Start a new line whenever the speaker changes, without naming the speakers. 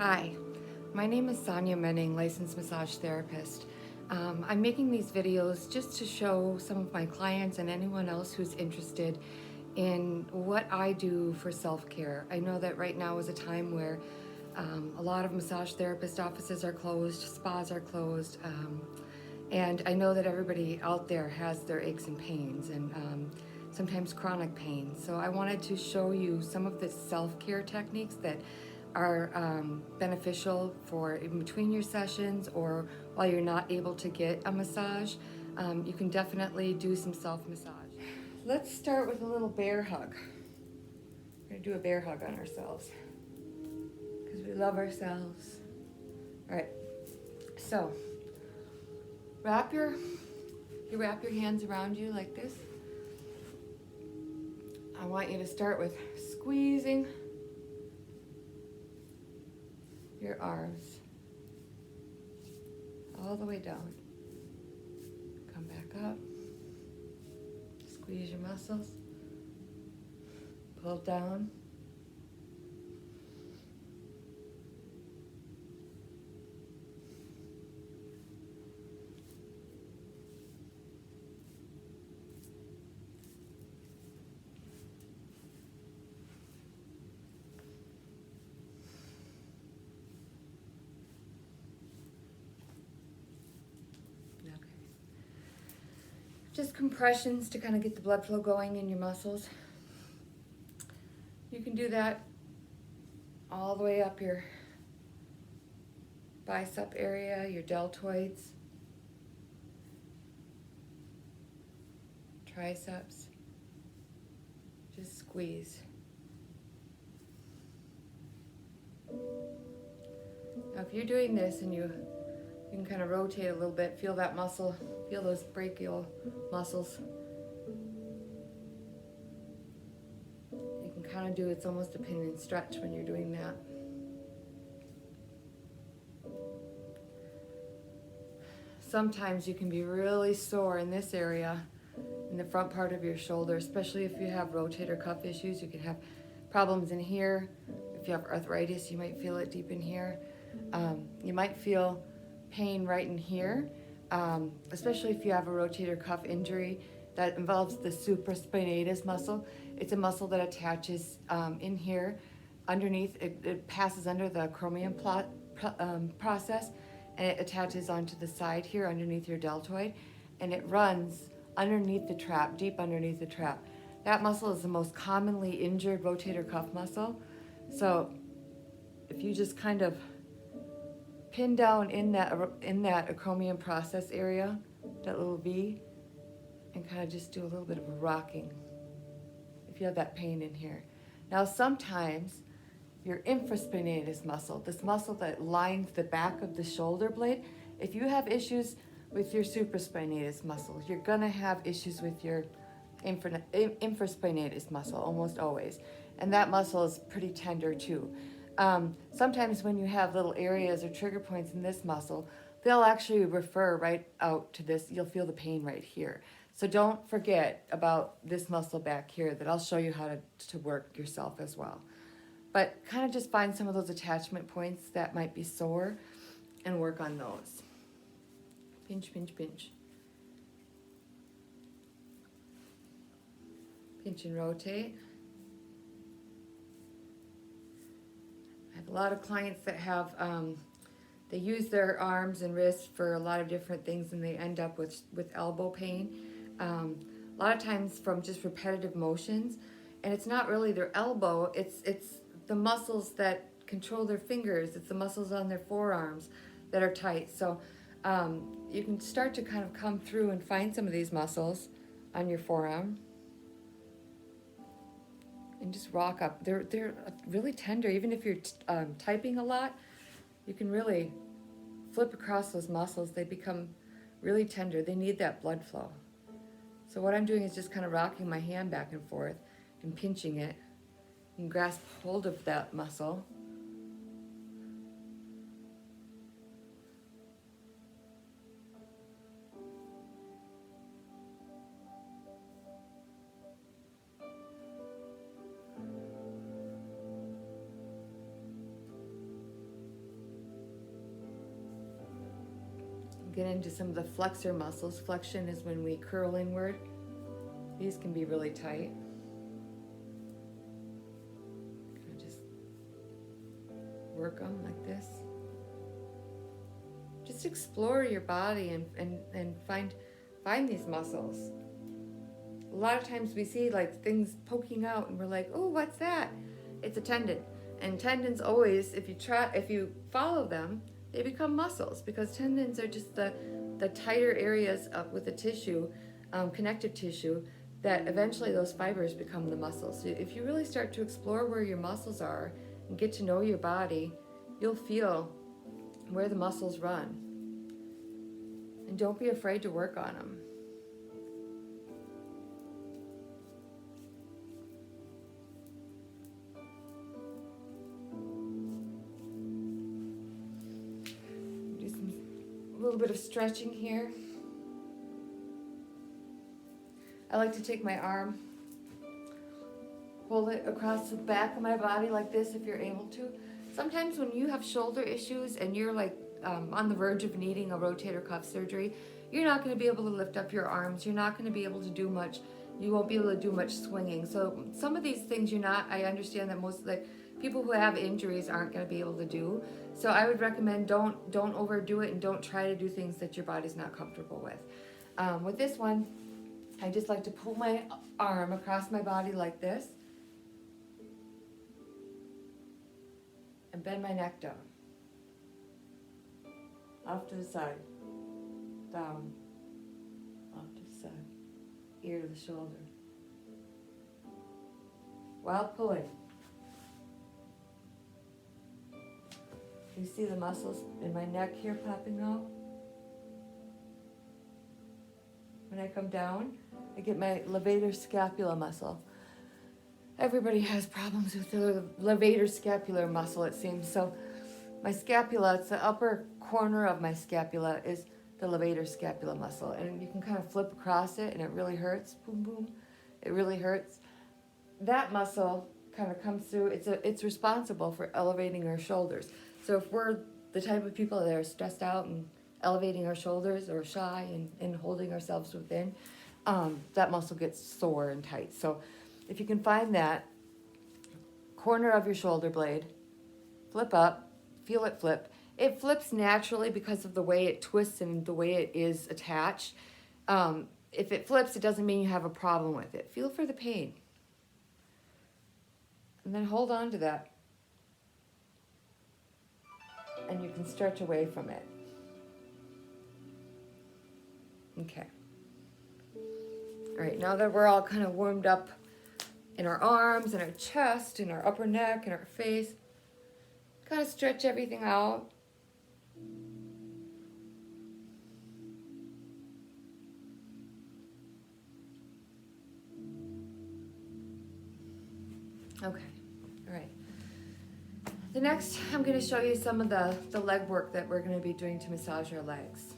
Hi, my name is Sonia Menning, licensed massage therapist. I'm making these videos just to show some of my clients and anyone else who's interested in what I do for self-care. I know that right now is a time where a lot of massage therapist offices are closed, spas are closed, and I know that everybody out there has their aches and pains and sometimes chronic pain. So I wanted to show you some of the self-care techniques that are beneficial for in between your sessions or while you're not able to get a massage. You can definitely do some self-massage. Let's start with a little bear hug. We're gonna do a bear hug on ourselves because we love ourselves. All right, so you wrap your hands around you like this. I want you to start with squeezing your arms all the way down. Come back up. Squeeze your muscles. Pull down. Okay. Just compressions to kind of get the blood flow going in your muscles. You can do that all the way up your bicep area, your deltoids, triceps. Just squeeze. Now if you're doing this and you can kind of rotate a little bit, feel that muscle, feel those brachial muscles. You can kind of do, it's almost a pin and stretch when you're doing that. Sometimes you can be really sore in this area, in the front part of your shoulder, especially if you have rotator cuff issues. You can have problems in here. If you have arthritis, you might feel it deep in here. You might feel pain right in here, especially if you have a rotator cuff injury that involves the supraspinatus muscle. It's a muscle that attaches in here underneath. It passes under the acromion process, and it attaches onto the side here underneath your deltoid, and it runs underneath the trap, deep underneath the trap. That muscle is the most commonly injured rotator cuff muscle. So if you just kind of pin down in that acromion process area, that little V, and kind of just do a little bit of a rocking if you have that pain in here. Now sometimes your infraspinatus muscle, this muscle that lines the back of the shoulder blade, if you have issues with your supraspinatus muscle, you're gonna have issues with your infraspinatus muscle almost always. And that muscle is pretty tender too. Sometimes when you have little areas or trigger points in this muscle, they'll actually refer right out to this. You'll feel the pain right here. So don't forget about this muscle back here that I'll show you how to work yourself as well. But kind of just find some of those attachment points that might be sore and work on those. Pinch, pinch, pinch. Pinch and rotate. I have a lot of clients that have, they use their arms and wrists for a lot of different things, and they end up with elbow pain. A lot of times from just repetitive motions, and it's not really their elbow, it's the muscles that control their fingers. It's the muscles on their forearms that are tight. So you can start to kind of come through and find some of these muscles on your forearm and just rock up. They're really tender. Even if you're typing a lot, you can really flip across those muscles. They become really tender. They need that blood flow. So what I'm doing is just kind of rocking my hand back and forth and pinching it. You can grasp hold of that muscle. Get into some of the flexor muscles. Flexion is when we curl inward. These can be really tight. Kind of just work them like this. Just explore your body and find these muscles. A lot of times we see like things poking out and we're like, oh, what's that? It's a tendon. And tendons always, if you follow them, they become muscles, because tendons are just the tighter areas up with the tissue, connective tissue, that eventually those fibers become the muscles. So if you really start to explore where your muscles are and get to know your body, you'll feel where the muscles run. And don't be afraid to work on them. A little bit of stretching here. I like to take my arm, hold it across the back of my body like this if you're able to. Sometimes when you have shoulder issues and you're like on the verge of needing a rotator cuff surgery, you're not going to be able to lift up your arms. You're not going to be able to do much. You won't be able to do much swinging. So some of these things I understand that most like people who have injuries aren't going to be able to do. So I would recommend don't overdo it, and don't try to do things that your body's not comfortable with. With this one, I just like to pull my arm across my body like this and bend my neck down. Off to the side, down, off to the side, ear to the shoulder. While pulling, you see the muscles in my neck here popping out? When I come down, I get my levator scapula muscle. Everybody has problems with the levator scapular muscle, it seems. So my scapula, it's the upper corner of my scapula, is the levator scapula muscle. And you can kind of flip across it and it really hurts. Boom, boom. It really hurts. That muscle kind of comes through. It's responsible for elevating our shoulders. So if we're the type of people that are stressed out and elevating our shoulders, or shy and holding ourselves within, that muscle gets sore and tight. So if you can find that corner of your shoulder blade, flip up, feel it flip. It flips naturally because of the way it twists and the way it is attached. If it flips, it doesn't mean you have a problem with it. Feel for the pain. And then hold on to that. And you can stretch away from it. Okay. All right, now that we're all kind of warmed up in our arms and our chest and our upper neck and our face, kind of stretch everything out. Okay, all right. The next, I'm going to show you some of the leg work that we're going to be doing to massage our legs.